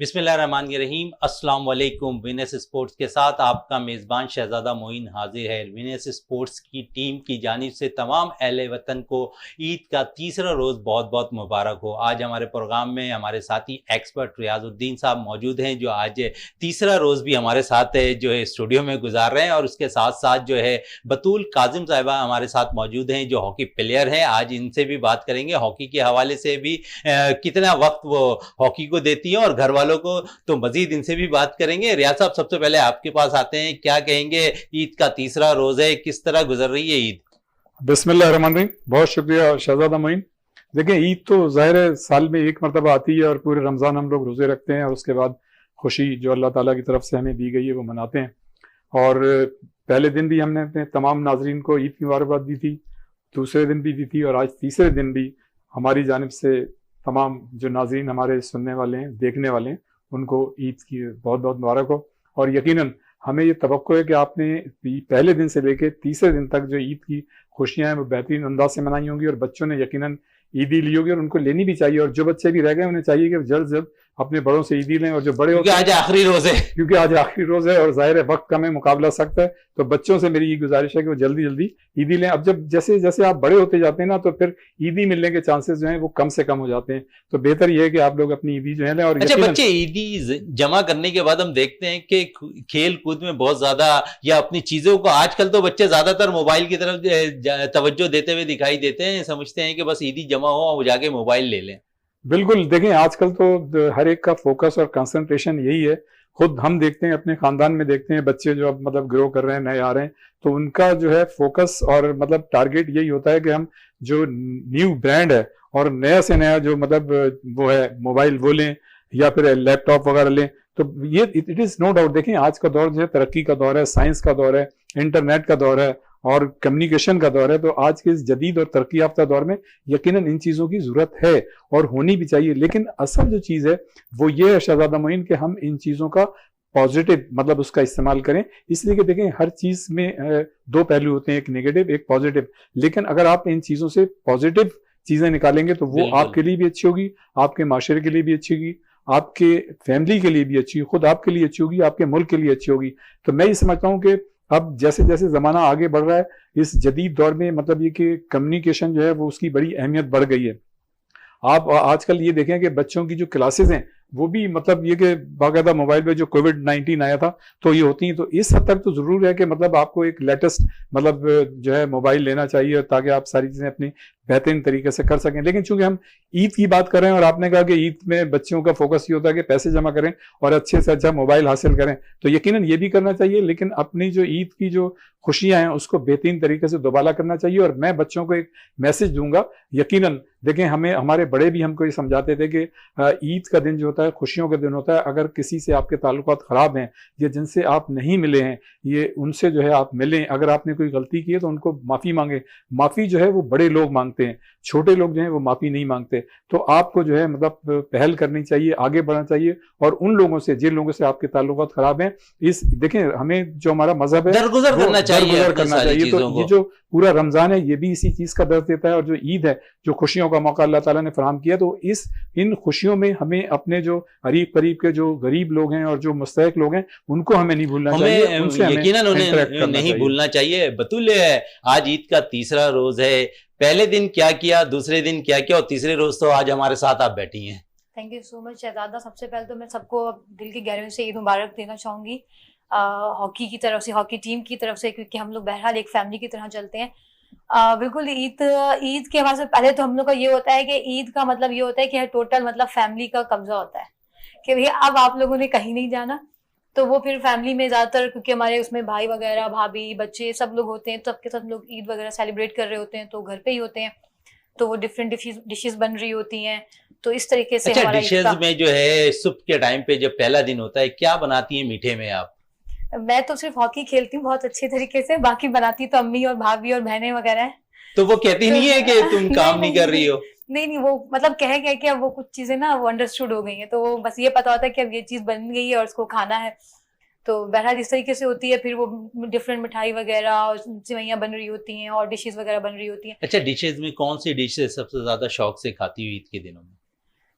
बिस्मिल्लाहिर्रहमानिर्रहीम। अस्सलाम वालेकुम। विनेस स्पोर्ट्स के साथ आपका मेज़बान शहजादा मोइन हाजिर है। विनेस स्पोर्ट्स की टीम की जानिब से तमाम अहले वतन को ईद का तीसरा रोज़ बहुत बहुत मुबारक हो। आज हमारे प्रोग्राम में हमारे साथी एक्सपर्ट रियाजुद्दीन साहब मौजूद हैं, जो आज तीसरा रोज़ भी हमारे साथ जो है स्टूडियो में गुजार रहे हैं, और उसके साथ साथ जो है बतूल काजिम साहिबा हमारे साथ मौजूद हैं, जो हॉकी प्लेयर हैं। आज इनसे भी बात करेंगे हॉकी के हवाले से भी, कितना वक्त वो हॉकी को देती हैं और घर वालों को, तो मजीद इनसे भी बात करेंगे। रियाज साहब, सबसे पहले आपके पास आते हैं, क्या कहेंगे, ईद का तीसरा रोज है, किस तरह गुजर रही है ईद? बिस्मिल्लाहिर्रहमानिर्रहीम। बहुत शुक्रिया शहजादा मोइन। देखिए, ईद तो ज़ाहिर है साल में एक मरतबा आती है और पूरे रमज़ान हम लोग रोज़े रखते हैं और उसके बाद खुशी जो अल्लाह ताला की तरफ से हमें दी गई है वो मनाते हैं। और पहले दिन भी हमने अपने तमाम नाजरीन को ईद की मुबारकबाद दी थी, दूसरे दिन भी दी थी, और आज तीसरे दिन भी हमारी जानिब से तमाम जो नाजरीन हमारे सुनने वाले हैं, देखने वाले हैं, उनको ईद की बहुत बहुत मुबारक हो। और यकीनन हमें ये तवक्को है कि आपने पहले दिन से लेकर तीसरे दिन तक जो ईद की खुशियां हैं वो बेहतरीन अंदाज से मनाई होंगी, और बच्चों ने यकीनन ईदी ली होगी और उनको लेनी भी चाहिए। और जो बच्चे भी रह गए उन्हें चाहिए कि जल्द से जल्द अपने बड़ों से ईदी लें। और जो बड़े क्योंकि आज आखिरी रोज है, रोज है और जाहिर है वक्त कम है, मुकाबला सख्त है, तो बच्चों से मेरी ये गुजारिश है कि वो जल्दी जल्दी ईदी लें। अब जब जैसे जैसे आप बड़े होते जाते हैं ना, तो फिर ईदी मिलने के चांसेस जो हैं वो कम से कम हो जाते हैं। तो बेहतर ये है कि आप लोग अपनी ईदी जो है लें। और अच्छा, बच्चे ईदी जमा करने के बाद हम देखते हैं कि खेल कूद में बहुत ज्यादा, या अपनी चीजों को, आजकल तो बच्चे ज्यादातर मोबाइल की तरफ तवज्जो देते हुए दिखाई देते हैं, समझते हैं कि बस ईदी जमा हो वो जाके मोबाइल ले लें। बिल्कुल, देखें आजकल तो हर एक का फोकस और कंसंट्रेशन यही है। खुद हम देखते हैं, अपने खानदान में देखते हैं, बच्चे जो अब मतलब ग्रो कर रहे हैं, नए आ रहे हैं, तो उनका जो है फोकस और मतलब टारगेट यही होता है कि हम जो न्यू ब्रांड है और नया से नया जो मतलब वो है मोबाइल वो लें या फिर लैपटॉप वगैरह लें। तो ये इट इज नो डाउट, देखें आज का दौर जो है तरक्की का दौर है, साइंस का दौर है, इंटरनेट का दौर है और कम्युनिकेशन का दौर है। तो आज के इस जदीद और तरक्की याफ्ता दौर में यकीनन इन चीज़ों की ज़रूरत है और होनी भी चाहिए। लेकिन असल जो चीज़ है वो ये है शहजादा मोइन कि हम इन चीज़ों का पॉजिटिव मतलब उसका इस्तेमाल करें। इसलिए कि देखें हर चीज़ में दो पहलू होते हैं, एक नेगेटिव एक पॉजिटिव। लेकिन अगर आप इन चीज़ों से पॉजिटिव चीज़ें निकालेंगे तो वो आपके लिए भी अच्छी होगी, आपके माशरे के लिए भी अच्छी होगी, आपके फैमिली के लिए भी अच्छी, खुद आपके लिए अच्छी होगी, आपके मुल्क के लिए अच्छी होगी। तो मैं ये समझता हूँ कि अब जैसे जैसे ज़माना आगे बढ़ रहा है, इस जदीद दौर में मतलब ये कि कम्युनिकेशन जो है वो उसकी बड़ी अहमियत बढ़ गई है। आप आजकल ये देखें कि बच्चों की जो क्लासेस हैं वो भी मतलब ये कि बाकायदा मोबाइल पे जो कोविड-19 आया था तो ये होती हैं। तो इस हद तक तो ज़रूर है कि मतलब आपको एक लेटेस्ट मतलब जो है मोबाइल लेना चाहिए ताकि आप सारी चीज़ें अपनी बेहतरीन तरीके से कर सकें। लेकिन चूंकि हम ईद की बात कर रहे हैं और आपने कहा कि ईद में बच्चों का फोकस ये होता है कि पैसे जमा करें और अच्छे से अच्छा मोबाइल हासिल करें, तो यकीनन ये भी करना चाहिए। लेकिन अपनी जो ईद की जो खुशियां हैं उसको बेहतरीन तरीके से दोबारा करना चाहिए। और मैं बच्चों को एक मैसेज दूंगा, यकीनन देखें हमें हमारे बड़े भी हमको ये समझाते थे कि ईद का दिन जो होता है खुशियों का दिन होता है। अगर किसी से आपके ताल्लुकात खराब हैं या जिनसे आप नहीं मिले हैं, ये उनसे जो है आप मिलें। अगर आपने कोई गलती की है तो उनको माफ़ी मांगे। माफ़ी जो है वो बड़े लोग मांगते हैं, छोटे लोग जो हैं वो माफ़ी नहीं मांगते। तो आपको जो है मतलब पहल करनी चाहिए, आगे बढ़ना चाहिए और उन लोगों से जिन लोगों से आपके ताल्लुकात खराब हैं, इस देखें हमें जो हमारा मजहब है दरगुजर करना चाहिए। तो ये जो पूरा रमजान है ये भी इसी चीज का दर्द देता है। और जो ईद है, जो खुशियों का मौका अल्लाह ताला ने फराहम किया, तो इन खुशियों में हमें अपने जो करीब करीब के जो गरीब लोग हैं और जो मुस्तहिक लोग हैं उनको हमें नहीं भूलना चाहिए, उनसे यकीनन उन्हें नहीं भूलना चाहिए। बतूल, आज ईद का तीसरा रोज है, पहले दिन क्या किया, दूसरे दिन क्या किया और तीसरे रोज तो आज हमारे साथ आप बैठी हैं। थैंक यू सो मच शहजादा। सबसे पहले तो मैं सबको दिल की गहराई से ईद मुबारक देना चाहूंगी, हॉकी की तरफ से, हॉकी टीम की तरफ से, क्योंकि हम लोग बहरहाल एक फैमिली की तरह चलते हैं। बिल्कुल, ईद के हमारे से पहले तो हम लोग का ये होता है कि ईद का मतलब ये होता है कि टोटल मतलब फैमिली का कब्जा होता है कि भैया अब आप लोगों ने कहीं नहीं जाना। तो वो फिर फैमिली में ज्यादातर, क्योंकि हमारे उसमें भाई वगैरह, भाभी, बच्चे सब लोग होते हैं, तो सबके साथ लोग ईद वगैरह सेलिब्रेट कर रहे होते हैं, तो घर पे ही होते हैं, तो वो डिफरेंट डिशेस बन रही होती हैं। तो इस तरीके से अच्छा, डिशेज में जो है सुबह के टाइम पे जब पहला दिन होता है, क्या बनाती हैं मीठे में आप? मैं तो सिर्फ हॉकी खेलती हूँ बहुत अच्छे तरीके से, बाकी बनाती तो अम्मी और भाभी और बहनें वगैरह है। तो वो कहती नहीं है कि तुम काम नहीं कर रही हो? नहीं, वो मतलब कह कि अब वो कुछ चीजें ना वो अंडरस्टूड हो गई हैं, तो वो बस ये पता होता है कि अब ये चीज बन गई है और उसको खाना है। तो बहरहाल इस तरीके से होती है। फिर वो डिफरेंट मिठाई वगैरह और सेवइयां बन रही होती हैं और डिशेस वगैरह बन रही होती हैं। अच्छा, डिशेज में कौन सी डिशेज सबसे ज्यादा शौक से खाती हुई ईद के दिनों में?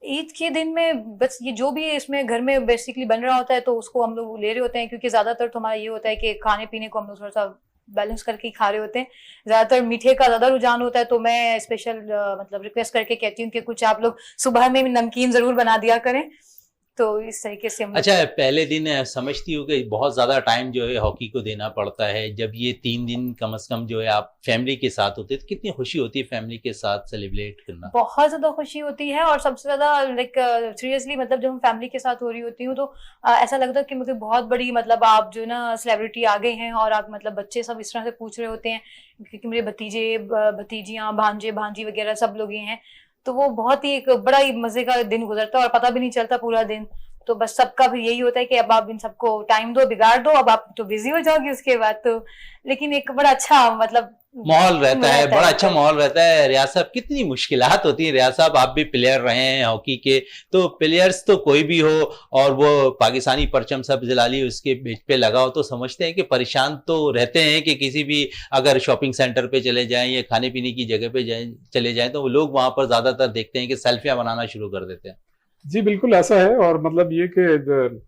ईद के दिन में बस ये जो भी इसमें घर में बेसिकली बन रहा होता है तो उसको हम लोग ले रहे होते हैं, क्योंकि ज्यादातर तो हमारा ये होता है कि खाने पीने को हम लोग थोड़ा सा बैलेंस करके ही खा रहे होते हैं। ज्यादातर मीठे का ज्यादा रुझान होता है, तो मैं स्पेशल मतलब रिक्वेस्ट करके कहती हूँ कि कुछ आप लोग सुबह में नमकीन जरूर बना दिया करें, तो इस तरीके से हम अच्छा, पहले दिन समझती हूँ कि बहुत ज़्यादा टाइम जो है हॉकी को देना पड़ता है। जब ये 3 दिन कम से कम जो है आप फैमिली के साथ होते तो कितनी खुशी होती है फैमिली के साथ सेलिब्रेट करना? बहुत ज्यादा खुशी होती है, और सबसे ज्यादा लाइक सीरियसली मतलब जब हम फैमिली के साथ हो रही होती हूँ तो ऐसा लगता है कि मुझे बहुत बड़ी मतलब आप जो ना सेलिब्रिटी आ गए हैं, और आप मतलब बच्चे सब इस तरह से पूछ रहे होते हैं, क्योंकि मेरे भतीजे भतीजियां भांजे भांजी वगैरह सब लोग ये हैं, तो वो बहुत ही एक बड़ा ही मजे का दिन गुजरता है और पता भी नहीं चलता पूरा दिन। तो बस सबका भी यही होता है कि अब आप इन सबको टाइम दो, बिगाड़ दो, अब आप तो बिजी हो जाओगे उसके बाद तो, लेकिन एक बड़ा अच्छा मतलब माहौल रहता है, बड़ा अच्छा माहौल रहता है। रियाज साहब, कितनी मुश्किलात होती हैं? रियाज साहब, आप भी प्लेयर रहे हैं हॉकी के, तो प्लेयर्स तो कोई भी हो और वो पाकिस्तानी परचम सब जलाली उसके बीच पे लगा हो तो समझते हैं कि परेशान तो रहते हैं कि किसी भी अगर शॉपिंग सेंटर पे चले जाएं या खाने पीने की जगह पे चले जाएं तो लोग वहां पर ज्यादातर देखते हैं कि सेल्फियां बनाना शुरू कर देते हैं। जी बिल्कुल ऐसा है। और मतलब ये कि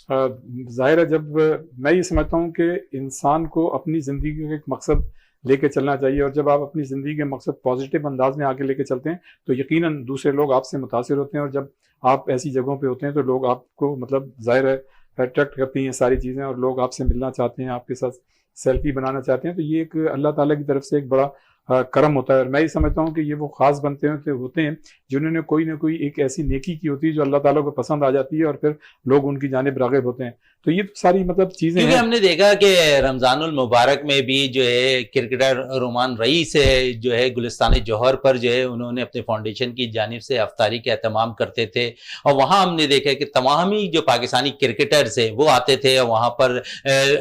जाहिर है, जब मैं ये समझता हूँ कि इंसान को अपनी ज़िंदगी का एक मकसद लेके चलना चाहिए, और जब आप अपनी ज़िंदगी के मकसद पॉजिटिव अंदाज में आके लेके चलते हैं तो यकीनन दूसरे लोग आपसे मुतासिर होते हैं, और जब आप ऐसी जगहों पे होते हैं तो लोग आपको मतलब जाहिर है अट्रैक्ट करती हैं सारी चीज़ें, और लोग आपसे मिलना चाहते हैं, आपके साथ सेल्फी बनाना चाहते हैं। तो ये एक अल्लाह ताला की तरफ से एक बड़ा करम होता है। और मैं ये समझता हूँ कि ये वो खास बनते होते हैं जिन्होंने कोई ना कोई एक ऐसी नेकी की होती है जो अल्लाह ताला को पसंद आ जाती है, और फिर लोग उनकी जानिब राग़िब होते हैं। तो ये सारी मतलब चीजें क्योंकि हैं। हमने देखा कि रमजानुल मुबारक में भी जो है क्रिकेटर रोमान रईस है जो है गुलिस्तान जौहर पर जो है उन्होंने अपने फाउंडेशन की जानिब से अफ्तारी का एहतमाम करते थे, और वहाँ हमने देखा कि तमाम ही जो पाकिस्तानी क्रिकेटर्स है वो आते थे और वहाँ पर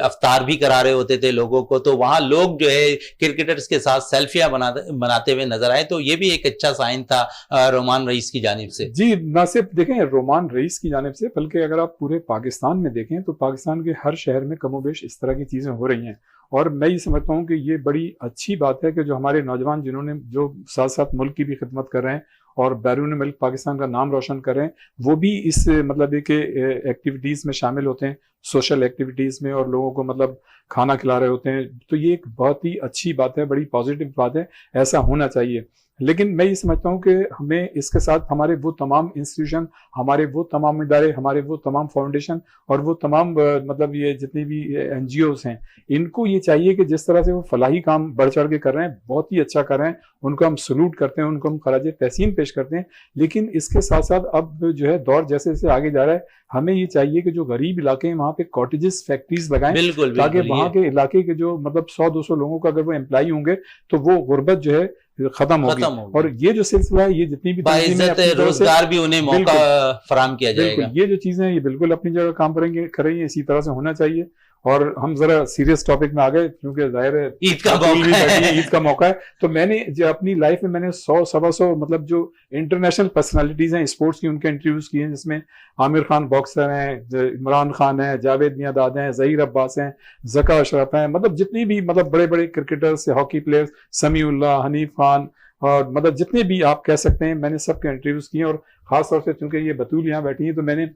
अफ्तार भी करा रहे होते थे लोगों को। तो वहाँ लोग जो है क्रिकेटर्स के साथ सेल्फियां बनाते हुए नजर आए, तो ये भी एक अच्छा साइन था रोमान रईस की जानिब से। जी, ना सिर्फ देखें रोमान रईस की जानिब से, बल्कि अगर आप पूरे पाकिस्तान में देखें तो पाकिस्तान के हर शहर में कमोबेश इस तरह की चीज़ें हो रही हैं। और मैं ये समझता हूँ कि ये बड़ी अच्छी बात है कि जो हमारे नौजवान जिन्होंने जो साथ साथ मुल्क की भी खिदमत कर रहे हैं और बैरून मुल्क पाकिस्तान का नाम रोशन कर रहे हैं, वो भी इस मतलब एक एक्टिविटीज़ में शामिल होते हैं, सोशल एक्टिविटीज़ में, और लोगों को मतलब खाना खिला रहे होते हैं। तो ये एक बहुत ही अच्छी बात है, बड़ी पॉजिटिव बात है, ऐसा होना चाहिए। लेकिन मैं ये समझता हूँ कि हमें इसके साथ हमारे वो तमाम इंस्टीट्यूशन, हमारे वो तमाम इदारे, हमारे वो तमाम फाउंडेशन और वो तमाम मतलब ये जितनी भी NGOs हैं, इनको ये चाहिए कि जिस तरह से वो फलाही काम बढ़ चढ़ के कर रहे हैं, बहुत ही अच्छा कर रहे हैं, उनको हम सलूट करते हैं, उनको हम खराज तहसीन पेश करते हैं। लेकिन इसके साथ साथ अब जो है दौर जैसे जैसे आगे जा रहा है, हमें ये चाहिए कि जो गरीब इलाके हैं वहाँ पे कॉटेजेस फैक्ट्रीज लगाएं, ताकि वहाँ के इलाके के जो मतलब 100-200 लोगों का अगर वो एम्प्लॉई होंगे तो वो गुर्बत जो है खत्म होगी। और ये जो सिलसिला है, ये जितनी भी रोजगार भी उन्हें मौका फराहम किया जाएगा। ये जो चीजें ये बिल्कुल अपनी जगह काम करेंगे, इसी तरह से होना चाहिए। और हम जरा सीरियस टॉपिक में आ गए, क्योंकि जाहिर है ईद का मौका है। तो मैंने जो अपनी लाइफ में मैंने 100-125 मतलब जो इंटरनेशनल पर्सनालिटीज हैं स्पोर्ट्स की, उनके इंटरव्यूज किए हैं, जिसमें आमिर खान बॉक्सर हैं, इमरान खान हैं, जावेद मियांदाद हैं, जहीर अब्बास हैं, जका अशरफ हैं, मतलब जितनी भी मतलब बड़े बड़े cricketers, hockey players, Samiullah, Hanif Khan, और मतलब जितने भी आप कह सकते हैं, मैंने सबके इंटरव्यूज किए। और खासतौर से चूंकि ये बतूल यहाँ बैठी है, तो मैंने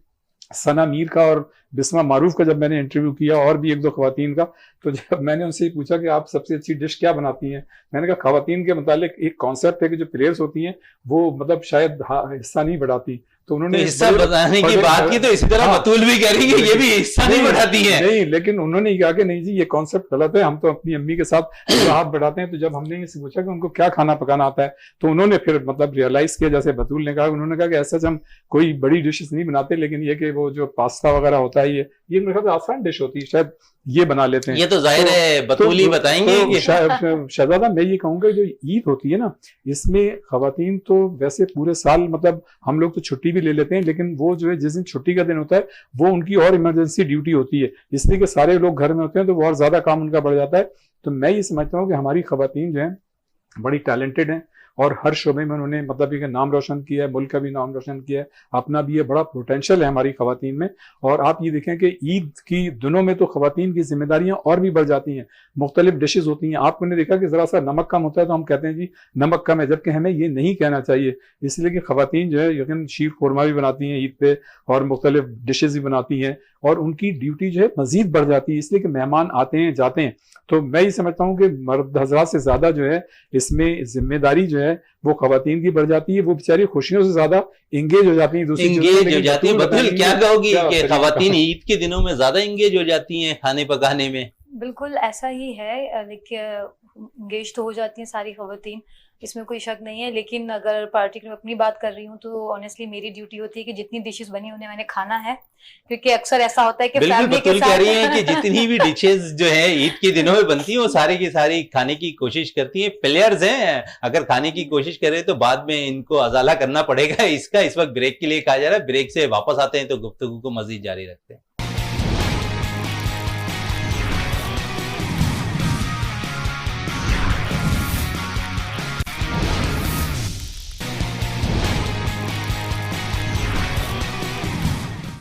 सना मीर का और बिस्मा मारूफ का जब मैंने इंटरव्यू किया, और भी 1-2 खवातीन का, तो जब मैंने उनसे पूछा कि आप सबसे अच्छी डिश क्या बनाती हैं, मैंने कहा खवातीन के मुतालिक एक कॉन्सेप्ट है कि जो प्लेयर्स होती हैं वो मतलब शायद हिस्सा नहीं बढ़ाती। तो उन्होंने हिस्सा बताने की बात की, तो इसी तरह बतूल भी कह रही है ये भी हिस्सा नहीं बढ़ाती है। नहीं, लेकिन उन्होंने कहा कि नहीं जी, ये कॉन्सेप्ट गलत है, हम तो अपनी अम्मी के साथ हाथ बढ़ाते हैं। तो जब हमने इनसे पूछा कि उनको क्या खाना पकाना आता है, तो उन्होंने फिर मतलब रियलाइज किया, जैसे बतूल ने कहा, उन्होंने कहा कि ऐसा हम कोई बड़ी डिशेस नहीं बनाते, लेकिन ये कि वो जो पास्ता वगैरह होता है, ये मेरे ख्याल से आसान डिश होती है, शायद ये बना लेते हैं। ये तो जाहिर है बतूल ही बताएंगे। शहजादा, मैं ये कहूंगा जो ईद होती है ना, इसमें खवातीन तो वैसे पूरे साल मतलब हम लोग तो छुट्टी भी ले लेते हैं, लेकिन वो जो है जिस दिन छुट्टी का दिन होता है वो उनकी और इमरजेंसी ड्यूटी होती है, इसलिए कि सारे लोग घर में होते हैं, तो वो और ज्यादा काम उनका बढ़ जाता है। तो मैं ये समझता हूँ कि हमारी खवातीन जो है बड़ी टैलेंटेड हैं, और हर शोबे में उन्होंने मतलब ये नाम रोशन किया है, मुल्क का भी नाम रोशन किया है, अपना भी ये बड़ा पोटेंशियल है हमारी खवातीन में। और आप ये देखें कि ईद की दिनों में तो खवातीन की जिम्मेदारियां और भी बढ़ जाती हैं, मुख्तलिफ डिशेज होती हैं। आपने देखा कि जरा सा नमक कम होता है तो हम कहते हैं जी नमक कम है, जबकि हमें ये नहीं कहना चाहिए, इसलिए कि खवातीन जो है यकीन शीर खुरमा भी बनाती हैं ईद पे और मुख्तलिफ डिशेज भी बनाती हैं, और उनकी ड्यूटी जो है मजीद बढ़ जाती है, इसलिए कि मेहमान आते हैं जाते हैं। तो मैं ये समझता हूँ कि मर्द हजरात से ज्यादा जो है इसमें जिम्मेदारी जो है वो खवातीन की बढ़ जाती है, वो बेचारी खुशियों से ज्यादा इंगेज हो जाती है दूसरी इंगेज हो जाती है। बदल क्या कहोगी कि खवातीन है? ईद के दिनों में ज्यादा इंगेज हो जाती हैं खाने पकाने में? बिल्कुल ऐसा ही है, लेकिन इंगेज तो हो जाती हैं सारी खवातीन, इसमें कोई शक नहीं है। लेकिन अगर पार्टिकुलर अपनी बात कर रही हूँ तो ऑनेस्टली मेरी ड्यूटी होती है कि जितनी डिशेस बनी उन्हें मैंने खाना है, क्योंकि अक्सर ऐसा होता है कि बिल्कुल फैमिली के बतूल साथ कह रही हैं कि जितनी भी डिशेस जो है ईद के दिनों में बनती हैं वो सारी की सारी खाने की कोशिश करती हैं। प्लेयर्स हैं, अगर खाने की कोशिश करें तो बाद में इनको अजाला करना पड़ेगा इसका। इस वक्त ब्रेक के लिए कहा जा रहा है, ब्रेक से वापस आते हैं तो गुफ्तगू को मजीद जारी रखते हैं।